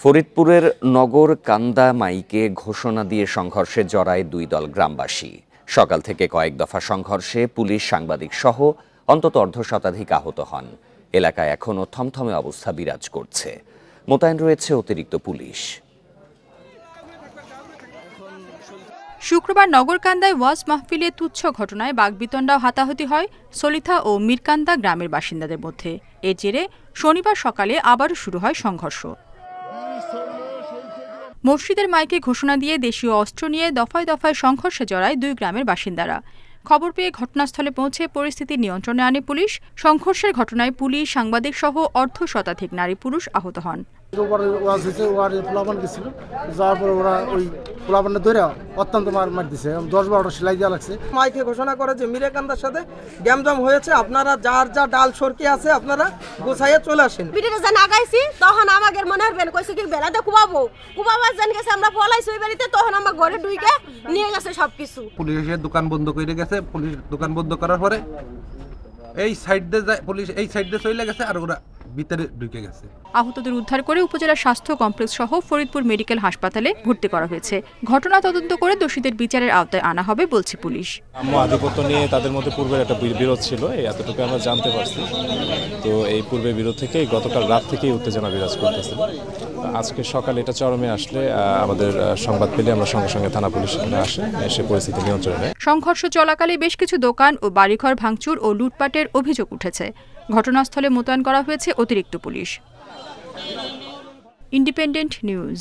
ফরিদপুরের নগর কান্দা মাইকে ঘোষণা দিয়ে সংঘর্ষে জড়ায় দুই দল গ্রামবাসী। সকাল থেকে কয়েক দফা সংঘর্ষে পুলিশ, সাংবাদিক সহ অন্তত অর্ধশতাধিক আহত হন। এলাকায় এখনও থমথমে অবস্থা বিরাজ করছে। মোতায়েন রয়েছে অতিরিক্ত পুলিশ। শুক্রবার নগরকান্দায় ওয়াজ মাহফিলে তুচ্ছ ঘটনায় বাগবিতণ্ডা হাতাহাতি হয় সলিথা ও মিরকান্দা গ্রামের বাসিন্দাদের মধ্যে। এর জেরে শনিবার সকালে আবারও শুরু হয় সংঘর্ষ। মসজিদের মাইকে ঘোষণা দিয়ে দেশীয় অস্ত্র নিয়ে দফায় দফায় সংঘর্ষে জড়ায় দুই গ্রামের বাসিন্দারা। খবর পেয়ে ঘটনাস্থলে পৌঁছে পরিস্থিতি নিয়ন্ত্রণে আনে পুলিশ। সংঘর্ষের ঘটনায় পুলিশ, সাংবাদিক সহ অর্ধশতাধিক নারী পুরুষ আহত হন। মাইকে ঘোষণা করে যে মিরকান্দার সাথে গ্যামজাম হয়েছে, আপনারা যার যা ডাল সরকি আছে আপনারা গোছাইয়ে চলে আসেন। ভিডিওটা যখন আগাইছি তখন আমাদের মনে হবেন কইছে কি বেলাতে কুবাবার জান গেছে, আমরা পলাইছি ওই বাড়িতে, তখন আমার ঘরে ঢুকে নিয়ে গেছে সবকিছু। পুলিশের দোকান বন্ধ করে গেছে। পুলিশ দোকান বন্ধ করার পরে এই সাইড দিয়ে পুলিশ এই সাইড দিয়ে চলে গেছে, আর ওরা ভিতরে ঢুকে গেছে। আহতদের উদ্ধার করে উপজেলা স্বাস্থ্য কমপ্লেক্স সহ ফরিদপুর মেডিকেল হাসপাতালে ভর্তি করা হয়েছে। ঘটনা তদন্ত করে দোষীদের বিচারের আওতায় আনা হবে বলছে পুলিশ। আধিপত্য নিয়ে তাদের মধ্যে পূর্বের একটা বিরোধ ছিল, এতটুকু আমরা জানতে পারছি। তো এই পূর্বের বিরোধ থেকে গতকাল রাত থেকেই উত্তেজনা বিরাজ করতেছিল। আজকে সকালে এটা চরমে আসলে আমাদের সংবাদ পেলে আমরা সঙ্গে সঙ্গে থানা পুলিশ এসে পরিস্থিতি নিয়ন্ত্রণে নেয়। সংঘর্ষ চলাকালে বেশ কিছু দোকান ও বাড়িঘর ভাঙচুর ও লুটপাটের অভিযোগ উঠেছে। ঘটনাস্থলে মোতায়েন করা হয়েছে অতিরিক্ত পুলিশ। Independent news.